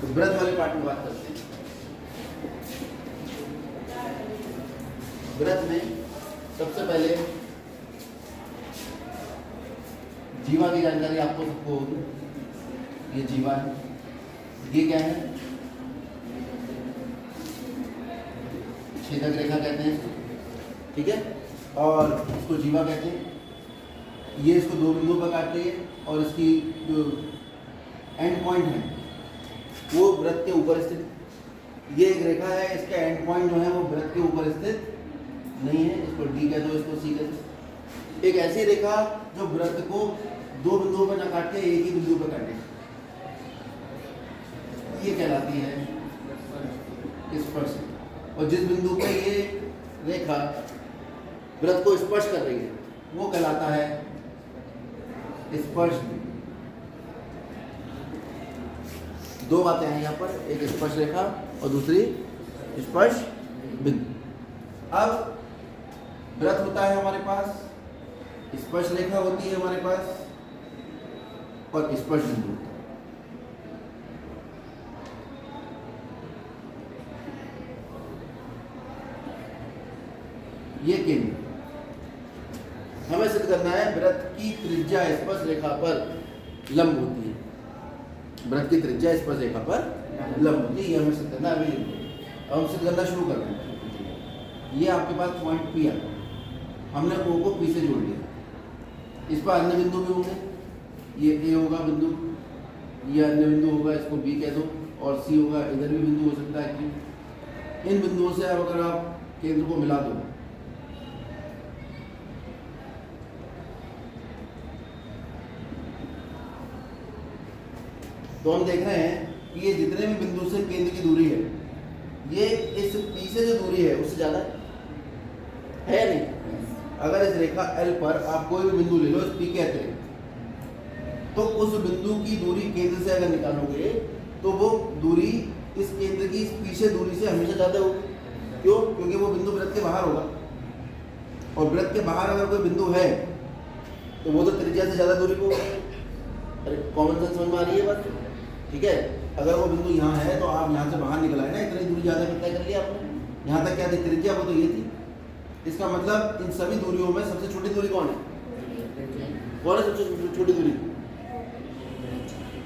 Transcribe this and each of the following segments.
तो वृत्त वाले पार्ट में बात करते हैं। वृत्त में सबसे पहले जीवा की जानकारी आपको सबको होगी। ये जीवा है, ये क्या है? छेदक रेखा कहते हैं, ठीक है। और इसको जीवा कहते हैं। ये इसको दो बिंदुओं पर काट रही है और इसकी जो एंड पॉइंट है वो वृत्त के ऊपर स्थित। ये एक रेखा है, इसका एंड पॉइंट जो है वो वृत्त के ऊपर स्थित नहीं है। इसको डी कह दो, इसको सी कह दो। एक ऐसी रेखा जो वृत्त को दो बिंदुओं पर न काट के एक ही बिंदु पर काटे, ये कहलाती है स्पर्श। और जिस बिंदु पे ये रेखा वृत्त को स्पर्श कर रही है वो कहलाता है स्पर्श। दो बातें हैं यहाँ पर, एक स्पर्श रेखा और दूसरी स्पर्श बिंदु। अब वृत्त होता है हमारे पास, स्पर्श रेखा होती है हमारे पास और स्पर्श बिंदु होता है। ये केंद्र हमें सिद्ध करना है। वृत्त की त्रिज्या स्पर्श रेखा पर लंब होती है। वृत्त की त्रिज्या स्पर्श रेखा पर लंब होती है, ये हमें सिद्ध करना है। अभी अब हम सिद्ध करना शुरू कर रहे हैं। ये आपके पास पॉइंट पी है, हमने ओ को पी से जोड़ लिया। इस पर अन्य बिंदु भी होंगे, ये ए होगा बिंदु, ये अन्य बिंदु होगा, इसको बी कह दो, और सी होगा, इधर भी बिंदु हो सकता है कि इन बिंदुओं से अब अगर आप केंद्र को मिला दो तो हम देख रहे हैं कि ये जितने भी बिंदु से केंद्र की दूरी है, ये इस पी से जो दूरी है उससे ज़्यादा है या नहीं? अगर इस रेखा L पर आप कोई भी बिंदु ले लो, इस पी के अतिरिक्त, तो उस बिंदु की दूरी केंद्र से अगर निकालोगे तो वो दूरी इस केंद्र की पीछे दूरी से हमेशा ज़्यादा होगी। क्यों? क्योंकि वो बिंदु वृत्त के बाहर होगा, और वृत्त के बाहर अगर कोई बिंदु है तो वो तो त्रिज्या से ज़्यादा दूरी को। अरे कॉमन सेंस समझ में आ रही है बात? ठीक है। अगर वो बिंदु यहाँ है तो आप यहाँ से बाहर निकल आए ना, इतनी दूरी ज़्यादा तय कर लिया आपने। यहाँ तक क्या थी त्रिज्या? वो तो ये थी। इसका मतलब इन सभी दूरियों में सबसे छोटी दूरी कौन है? कौन है सबसे छोटी दूरी?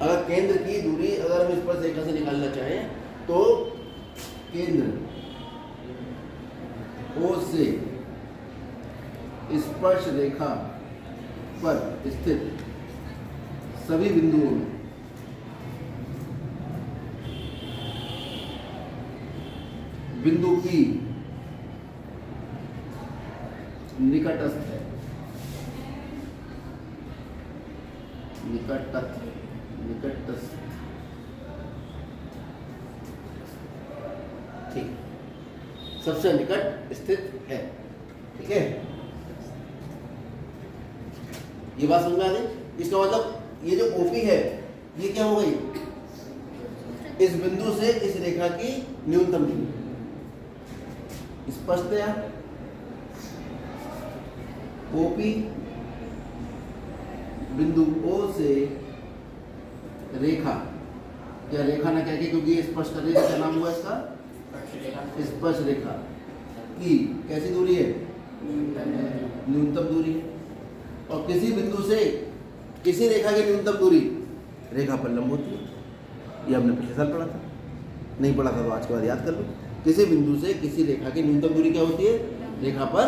अगर केंद्र की दूरी अगर हम स्पर्श रेखा से निकालना चाहें तो केंद्र O से स्पर्श रेखा पर स्थित सभी बिंदुओं में बिंदु P निकटस्थ है। निकटस्थ, ठीक, सबसे निकट स्थित है। ठीक है, ये बात समझ में आ गई? इसका मतलब ये जो OP है ये क्या हो गई? इस बिंदु से इस रेखा की न्यूनतम दूरी। स्पष्ट है? OP बिंदु O से रेखा, या रेखा ना कह के, क्योंकि ये स्पर्श कर रही है, क्या नाम हुआ इसका? स्पर्श रेखा की कैसी दूरी है? न्यूनतम दूरी है। और किसी बिंदु से किसी रेखा की न्यूनतम दूरी रेखा पर लंब होती है। ये हमने पिछले साल पढ़ा था, नहीं पढ़ा था तो आज के बाद याद कर लो। किसी बिंदु से किसी रेखा की न्यूनतम दूरी क्या होती है? रेखा पर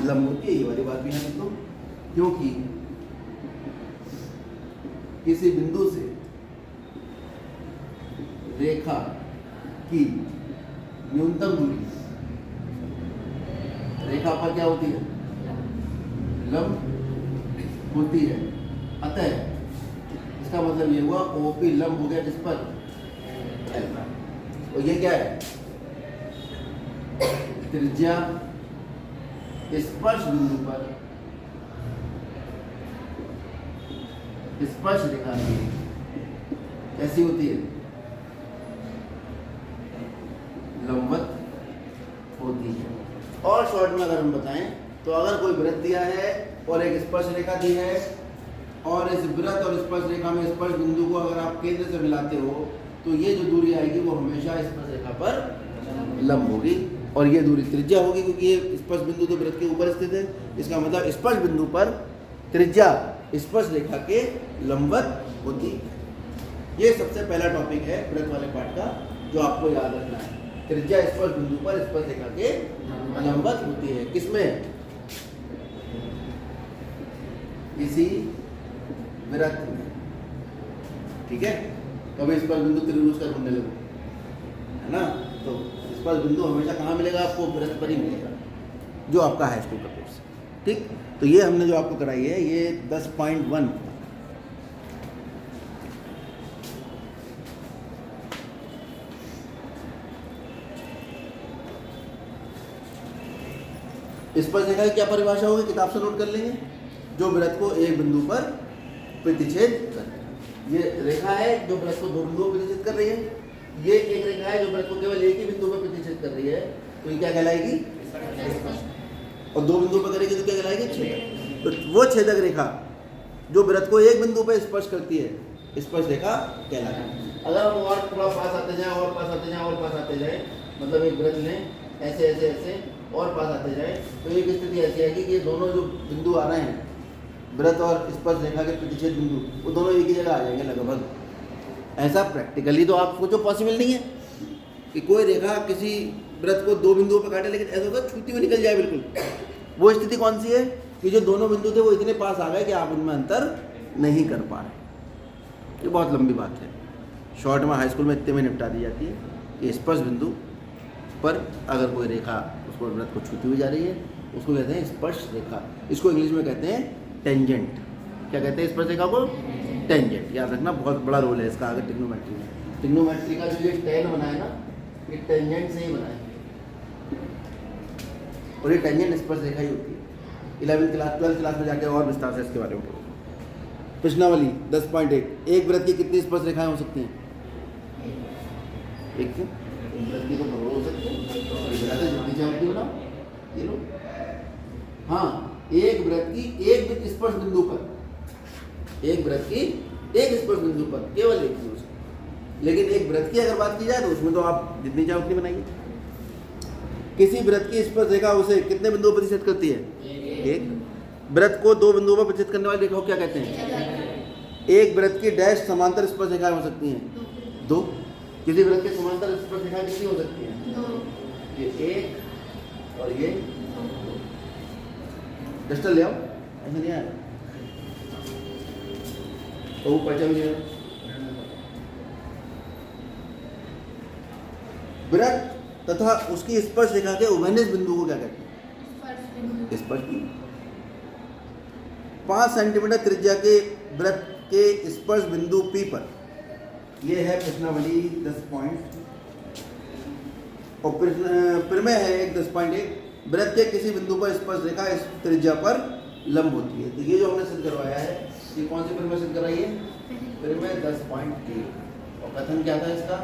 लंब होती है। ये वाली बात भी है दोस्तों, क्योंकि किसी बिंदु से रेखा की न्यूनतम दूरी रेखा पर क्या होती है? लंब होती है। अतः इसका मतलब ये हुआ OP लंब हो गया जिस पर L। और ये क्या है? त्रिज्या स्पर्श बिंदु पर स्पर्श रेखा कैसी होती है? लंबवत होती है। और शॉर्ट में अगर हम बताएं तो अगर कोई वृत्त दिया है और एक स्पर्श रेखा दी है, और इस वृत्त और स्पर्श रेखा में स्पर्श बिंदु को अगर आप केंद्र से मिलाते हो तो ये जो दूरी आएगी वो हमेशा स्पर्श रेखा पर लंब होगी, और ये दूरी त्रिज्या होगी, क्योंकि ये स्पर्श बिंदु तो वृत्त के ऊपर स्थित है। इसका मतलब स्पर्श बिंदु पर त्रिज्या स्पर्श रेखा के लंबवत होती है। ये सबसे पहला टॉपिक है वृत्त वाले पार्ट का, जो आपको याद रखना है। त्रिज्या स्पर्श बिंदु पर स्पर्श रेखा के लंबवत होती है। किसमें? इसी वृत्त में, ठीक है। कभी स्पर्श बिंदु त्रिभुज का ढूंढने लगो, है ना, तो स्पर्श बिंदु हमेशा कहाँ मिलेगा आपको? वृत्त पर ही मिलेगा, जो आपका हाई स्कूल का कोर्स है, ठीक। तो ये हमने जो आपको कराई है ये 10.1 स्पर्श रेखा की क्या परिभाषा होगी, किताब से नोट कर लेंगे। जो वृत्त को एक बिंदु पर प्रतिच्छेद कर, ये रेखा है जो वृत्त को दो बिंदुओं पर प्रतिच्छेद कर रही है। ये एक रेखा है जो वृत्त को केवल एक ही बिंदु पर प्रतिच्छेद कर रही है, तो ये क्या कहलाएगी? और दो बिंदु पर करेगी तो क्या कहलाएगी? छेदक। तो वो छेदक रेखा जो वृत्त को एक बिंदु पर स्पर्श करती है, स्पर्श रेखा कहलाती है। अगर हम और थोड़ा पास आते जाएं और पास आते जाएं और पास आते जाएं, मतलब एक वृत्त लें, ऐसे ऐसे ऐसे और पास आते जाएं, तो एक स्थिति ऐसी आएगी कि ये दोनों जो बिंदु आ रहे हैं, वृत्त और स्पर्श रेखा के प्रतिच्छेद बिंदु, वो दोनों एक ही जगह आ जाएंगे लगभग। ऐसा प्रैक्टिकली तो आपको जो पॉसिबल नहीं है कि कोई रेखा किसी वृत्त को दो बिंदुओं पर काटे, लेकिन ऐसा होगा छूती हुई निकल जाए बिल्कुल। वो स्थिति कौन सी है कि जो दोनों बिंदु थे वो इतने पास आ गए कि आप उनमें अंतर नहीं कर पा रहे। ये बहुत लंबी बात है, शॉर्ट में हाई स्कूल में इतने में निपटा दी जाती है कि स्पर्श बिंदु पर अगर कोई रेखा उसको वृत्त को छूती हुई जा रही है, उसको कहते हैं स्पर्श रेखा। इसको इंग्लिश में कहते हैं टेंजेंट। क्या कहते हैं स्पर्श रेखा को? टेंजेंट। याद रखना, बहुत बड़ा रोल है इसका आगे ट्रिग्नोमेट्री में। ट्रिग्नोमेट्री का जो ये टेन बना है ना, ये टेंजेंट से ही बना है, और ये टेंजेंट स्पर्श रेखा ही होती है। 11वीं क्लास 12वीं क्लास में जाके और विस्तार से इसके बारे में पढ़ो। प्रश्नावली 10.1 एक वृत्त की कितनी स्पर्श रेखाएं हो सकती हैं? एक वृत्त की तो बहुत हो सकती है, जितनी चाहे बनाओ। ये लो, हाँ, एक वृत्त की एक स्पर्श बिंदु पर, एक वृत्त की एक स्पर्श बिंदु पर केवल एक ही हो सकती है। लेकिन एक वृत्त की अगर बात की जाए तो उसमें तो आप जितनी चाहे उतनी बनाइए। किसी वृत्त की स्पर्श रेखा उसे कितने बिंदुओं पर प्रतिच्छेद करती है? एक। वृत्त को दो बिंदुओं पर प्रतिच्छेद करने वाली रेखा को क्या कहते हैं? एक वृत्त की डैश समांतर स्पर्श रेखाएं हो सकती हैं? दो। किसी वृत्त के समांतर स्पर्श रेखाएं कितनी हो सकती हैं? दो। ये एक और ये डस्टर ले आओ, ऐसा नहीं आया तो वो पहचान लिया। वृत्त तथा उसकी स्पर्श रेखा के उभयनिष्ठ बिंदु को क्या कहते हैं? स्पर्श बिंदु। 5 सेंटीमीटर त्रिज्या के वृत्त के स्पर्श बिंदु P पर, यह है प्रश्नावली 10 पॉइंट, और प्रमेय है एक 10.1 वृत्त के किसी बिंदु पर स्पर्श रेखा इस त्रिज्या पर लंब होती है। तो ये जो हमने सिद्ध करवाया है, ये कौन सी प्रमेय सिद्ध कराई है? प्रमेय 10.1। और कथन क्या था इसका?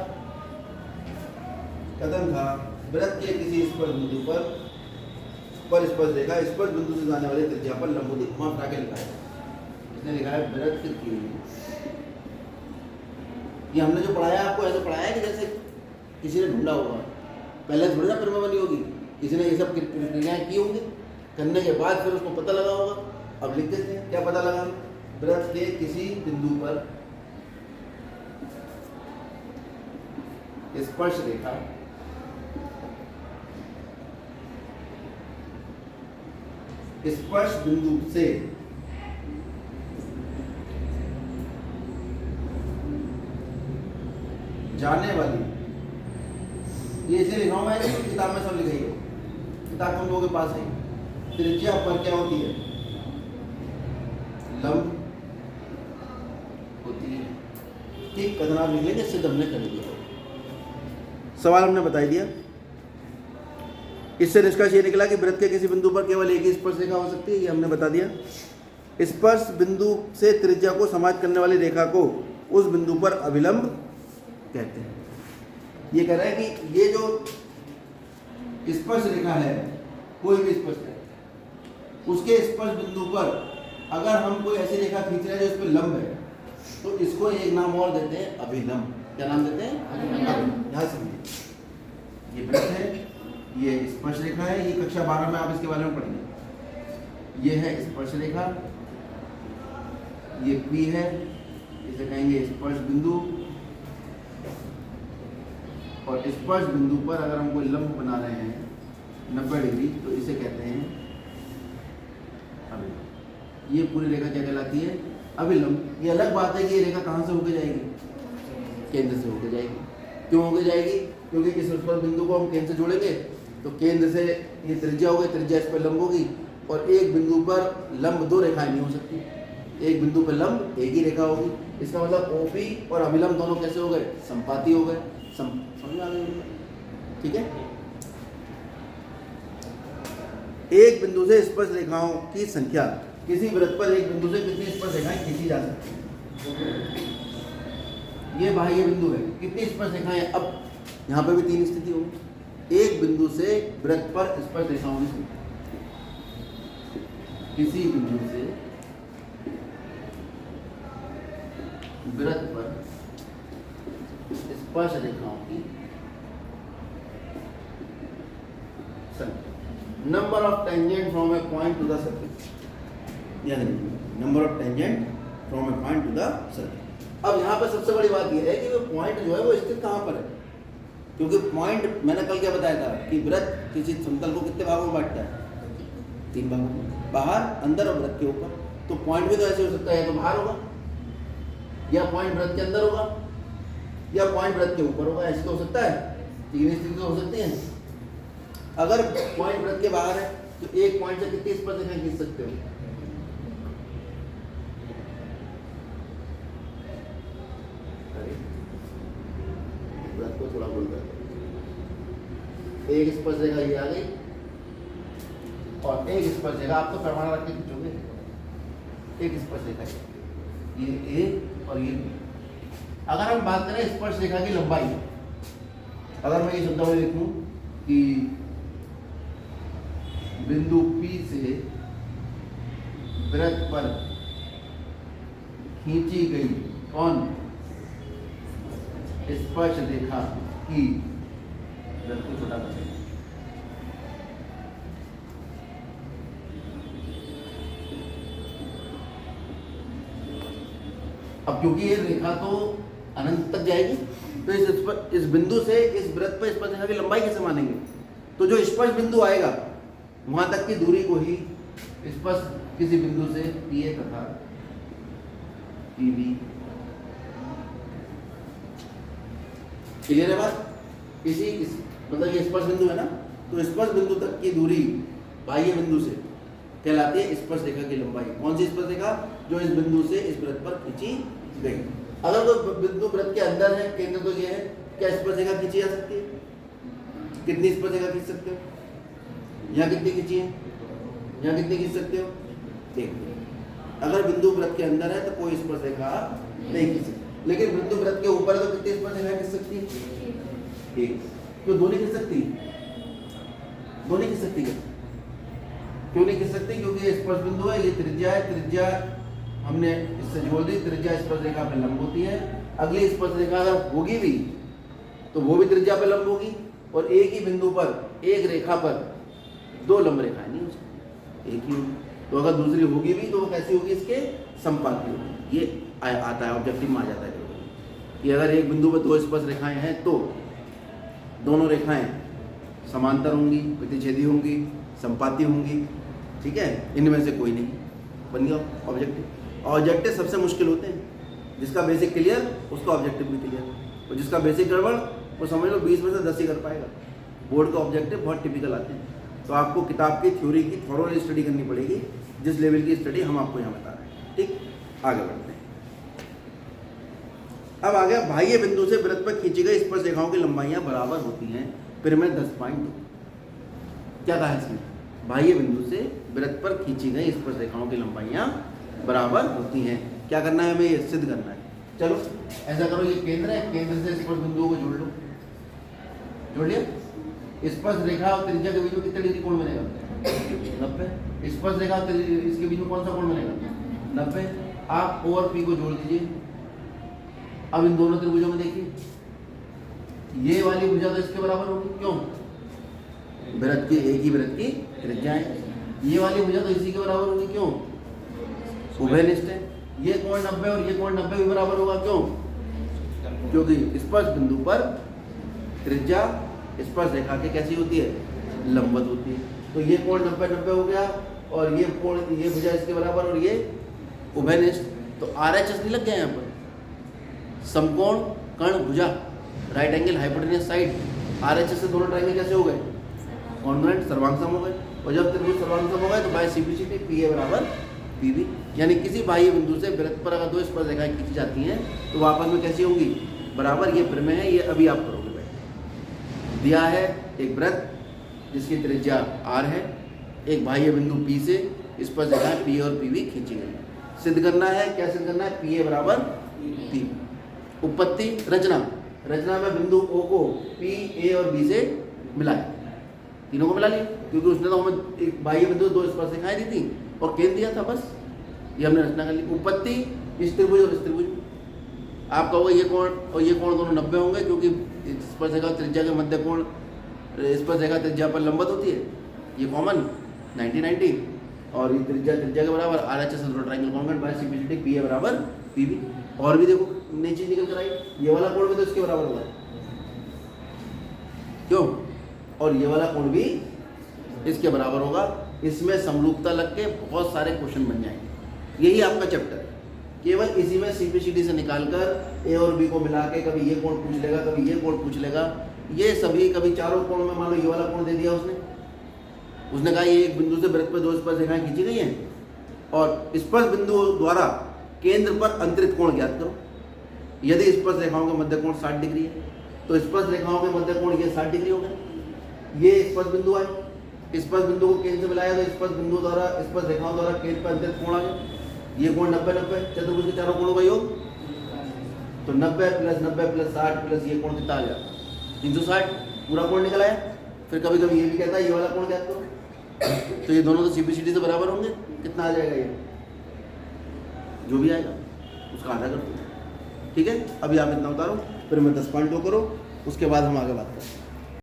कथन था वृत्त के किसी स्पर्श बिंदु पर स्पर्श रेखा स्पर्श बिंदु से जाने वाली त्रिज्या पर लंब होती है। वहां हटा के लिखा है, इसने लिखा है वृत्त की। ये हमने जो पढ़ाया आपको ऐसे पढ़ाया कि जैसे किसी ने ढूंढा होगा, पहले थोड़ी ना प्रमेय बनी होगी, किसी ने ये सब क्रियाएं की होंगी, करने के बाद फिर उसको पता लगा होगा। अब लिख देते हैं, क्या पता लगा? वृत्त के किसी बिंदु पर स्पर्श रेखा स्पर्श बिंदु से जाने वाली, ये इसे लिखा हुआ है, किताब में सब लिखी है, किताब हम लोगों के पास है। त्रिज्या पर क्या होती है? लंब होती है। ठीक, कथन आप लिख लेंगे, सिद्ध हमने कर दिया। सवाल हमने बता दिया। इससे निष्कर्ष ये निकला कि वृत्त के किसी बिंदु पर केवल एक ही स्पर्श रेखा हो सकती है, ये हमने बता दिया। स्पर्श बिंदु से त्रिज्या को समाप्त करने वाली रेखा को उस बिंदु पर अभिलंब कहते हैं। ये कह रहा है कि ये जो स्पर्श रेखा है, कोई भी स्पर्श रेखा, उसके स्पर्श बिंदु पर अगर हम कोई ऐसी रेखा खींच रहे हैं जो इस पर लंब है, तो इसको एक नाम और देते हैं अभिलंब। क्या नाम देते हैं? यहाँ समझिए, ये वृत्त है, ये स्पर्श रेखा है, ये कक्षा 12 में आप इसके बारे में पढ़ेंगे। ये है स्पर्श रेखा, ये P है, इसे कहेंगे स्पर्श बिंदु, और स्पर्श बिंदु पर अगर हम कोई लंब बना रहे हैं 90 डिग्री तो इसे कहते हैं अभिलंब। ये पूरी रेखा क्या कहलाती है? अभिलंब। ये अलग बात है कि ये रेखा कहाँ से होकर जाएगी? केंद्र से होकर जाएगी। क्यों होकर जाएगी? क्योंकि इस स्पर्श बिंदु को हम केंद्र से जोड़ेंगे तो केंद्र से ये त्रिज्या होगी, त्रिज्या इस पर लंब होगी, और एक बिंदु पर लंब दो रेखाएं नहीं हो सकती, एक बिंदु पर लंब एक ही रेखा होगी। इसका मतलब OP और अभिलंब दोनों कैसे हो गए? संपाती हो गए। समझ में आ गई? ठीक है। एक बिंदु से स्पर्श रेखाओं की संख्या, किसी वृत्त पर एक बिंदु से कितनी स्पर्श रेखाएं खींची जा सकती है? ये बाह्य बिंदु है, कितनी स्पर्श रेखाएं? अब यहाँ पे भी 3 स्थिति होगी। एक बिंदु से वृत्त पर स्पर्श रेखाओं की संख्या, किसी बिंदु से वृत्त पर स्पर्श रेखाओं की संख्या। Number of tangent from a point to the circle, यानी number of tangent from a point to the circle. अब यहाँ पर सबसे बड़ी बात यह है कि वो पॉइंट जो है वो स्थित कहाँ पर है, क्योंकि पॉइंट मैंने कल क्या बताया था कि वृत्त किसी समतल को कितने भागों में बांटता है? 3 भागों में, बाहर, अंदर और वृत्त के ऊपर। तो पॉइंट भी तो ऐसे हो सकता है, तो बाहर होगा, या पॉइंट वृत्त के अंदर होगा, या पॉइंट वृत्त के ऊपर होगा। ऐसे तो हो सकता है, 3 स्थिति तो हो सकती है। अगर पॉइंट वृत्त के बाहर है तो एक पॉइंट से कितनी स्पर्श रेखाएं खींच सकते हो? वृत्त को थोड़ा गोल कर, एक स्पर्श रेखा ये आ गई और एक स्पर्श रेखा, आप तो पैमाना रख के खींचोगे, एक स्पर्श रेखा ये A और ये B। अगर हम बात करें स्पर्श रेखा की लंबाई, अगर मैं ये शब्दावली लिखूं कि बिंदु P से वृत्त पर खींची गई कौन? स्पर्श रेखा की, वृत्त को छोटा कर, अब क्योंकि ये रेखा तो अनंत तक जाएगी तो इस बिंदु से इस वृत्त पर स्पर्श रेखा की लंबाई कैसे मानेंगे? तो जो स्पर्श बिंदु आएगा वहां तक की दूरी को ही स्पर्श किसी बिंदु से PA तथा PB। क्लियर है बात? मतलब ये स्पर्श बिंदु है ना, तो स्पर्श बिंदु तक की दूरी बाह्य बिंदु से कहलाती है स्पर्श रेखा की लंबाई। कौन सी स्पर्श रेखा? जो इस बिंदु से इस वृत्त पर खींची गई। अगर कोई बिंदु वृत्त के अंदर है, केंद्र तो ये है, क्या स्पर्श रेखा खींची जा सकती है? कितनी स्पर्श रेखा खींच सकते हो? यहाँ कितनी खींची है? यहाँ कितनी खींच सकते हो? देखिए, अगर बिंदु वृत्त के अंदर है तो कोई स्पर्श रेखा नहीं खींच सकती, लेकिन बिंदु वृत्त के ऊपर है तो कितनी स्पर्श रेखा खींच सकती है? एक। क्यों दो नहीं खींच सकती? दो नहीं खींच सकती क्या? क्यों नहीं खींच सकती? क्योंकि ये स्पर्श बिंदु है, ये त्रिज्या है, त्रिज्या हमने इससे जोड़ दी, त्रिज्या स्पर्श रेखा पे लंब होती है। अगली स्पर्श रेखा अगर होगी भी तो वो भी त्रिज्या पे लंब होगी, और एक ही बिंदु पर एक रेखा पर दो लंब रेखाएं नहीं हो सकती, एक ही होगी। तो अगर दूसरी होगी भी तो वो कैसी होगी? इसके संपाती होगी। ये आता है, ऑब्जेक्टिव में आ जाता है कि अगर एक बिंदु पर दो स्पर्श रेखाएं हैं तो दोनों रेखाएं समांतर होंगी, प्रतिच्छेदी होंगी, संपाती होंगी। ठीक है, इनमें से कोई नहीं, बन गया ऑब्जेक्टिव। ऑब्जेक्टिव सबसे मुश्किल होते हैं, जिसका बेसिक क्लियर उसका ऑब्जेक्टिव भी क्लियर, और जिसका बेसिक गड़बड़ वो समझ लो 20 में से 10 ही कर पाएगा। बोर्ड का ऑब्जेक्टिव बहुत टिपिकल आते हैं, तो आपको किताब की थ्योरी की थॉरोली स्टडी करनी पड़ेगी, जिस लेवल की स्टडी हम आपको यहाँ बता रहे हैं। ठीक, आगे बढ़ते हैं। अब आ गया बाह्य बिंदु से वृत्त पर खींची गई स्पर्श रेखाओं की लंबाइयाँ बराबर होती हैं। फिर मैं 10.2 क्या कहा है इसमें? बाह्य बिंदु से वृत्त पर खींची गई स्पर्श रेखाओं की लंबाइयाँ बराबर होती हैं। क्या करना है हमें? ये सिद्ध करना है। चलो ऐसा करो, ये केंद्र है, केंद्र से स्पर्श बिंदुओं को जोड़ लो। जोड़ लिया? स्पर्श रेखा और त्रिज्या के बीच में कितने डिग्री कोण बनेगा? 90। स्पर्श रेखा और इसके बीच में कौन सा कोण बनेगा? 90। आप O और P को जोड़ दीजिए, अब इन दोनों त्रिभुजों में देखिए, ये वाली भुजा तो इसके बराबर होगी, क्यों? वृत्त की एक ही वृत्त की त्रिज्या है। ये वाली भुजा तो इसी के बराबर होगी, क्यों? उभयनिष्ठ है। ये कोण 90 और ये कोण 90 भी बराबर होगा, क्यों? क्योंकि स्पर्श बिंदु पर त्रिज्या स्पर्श रेखा के कैसी होती है? लंबवत होती है। तो ये कोण 90 हो गया, और ये कोण, ये भुजा इसके बराबर, और ये उभयनिष्ठ। तो RHS नहीं लग गया यहाँ पर, समकोण कर्ण भुजा, right angle hypotenuse side. RHS से दोनों ट्रायंगल कैसे हो गए? कॉन्ग्रुएंट, सर्वांगसम हो गए। और जब त्रिभुज सर्वांगसम हो गए तो बाय सिम्प्लिसिटी PA बराबर PB, यानी किसी बाह्य बिंदु से वृत्त पर अगर दो स्पर्श रेखाएं खींची जाती हैं तो वो आपस में कैसी होंगी? बराबर। ये प्रमेय है, ये अभी आप करोगे भाई। दिया है एक वृत्त जिसकी त्रिज्या R है, एक बाह्य बिंदु P से स्पर्श रेखाएं P और PB खींची गई। सिद्ध करना है, क्या सिद्ध करना है? PA बराबर PB। उत्पत्ति रचना, रचना में बिंदु O को P, A और B से मिलाया, तीनों को मिला लिया, क्योंकि उसने तो हमें एक बाह्य बिंदु दो स्पर्श रेखाएं दी थी और केंद्र दिया था, बस ये हमने रचना कर ली। उत्पत्ति इस त्रिभुज और इस त्रिभुज, आप कहोगे ये कोण और ये कोण दोनों 90 होंगे, क्योंकि स्पर्श रेखा त्रिज्या के मध्य कोण स्पर्श रेखा त्रिज्या पर लंबवत होती है, ये कॉमन 90-90, और ये त्रिज्या के बराबर। RHS triangle congruent by simplicity PA बराबर PB। और भी देखो नई चीज निकल कर आई, ये वाला कोण भी तो इसके बराबर होगा, क्यों? और ये वाला कोण भी इसके बराबर होगा। इसमें समरूपता लग के बहुत सारे क्वेश्चन बन जाएंगे। यही आपका चैप्टर है, केवल इसी में सिम्प्लिसिटी से निकालकर A और B को मिला के कभी ये कोण पूछ लेगा, कभी ये कोण पूछ लेगा। ये सभी कभी चारों कोण में मान लो ये वाला कोण दे दिया उसने कहा ये एक बिंदु से वृत्त पर दो स्पर्श रेखाएं खींची गई हैं, और स्पर्श बिंदु द्वारा केंद्र पर अंतरित कोण ज्ञात करो। यदि स्पर्श रेखाओं के मध्य कोण 60 डिग्री है तो स्पर्श रेखाओं के मध्य कोण ये 60 डिग्री हो गया। ये स्पर्श बिंदु आए, स्पर्श बिंदु को केंद्र से मिलाया तो स्पर्श बिंदु द्वारा स्पर्श रेखाओं द्वारा केंद्र पर अंतरित कोण आ गया। ये कोण 90-90, चतुर्भुज के चारों कोणों का योग, तो 90 + 90 + 60 प्लस ये कोण कितना आ गया? 360, पूरा कोण निकल आया। फिर कभी कभी ये भी कहता है ये वाला कोण ज्ञात करो, तो ये दोनों तो सिम्प्लिसिटी से बराबर होंगे। कितना आ जाएगा? ये जो भी आएगा उसका आधा कर दो, ठीक है? अभी आप इतना उतारो, फिर मैं 10 पॉइंट करो, उसके बाद हम आगे बात करें।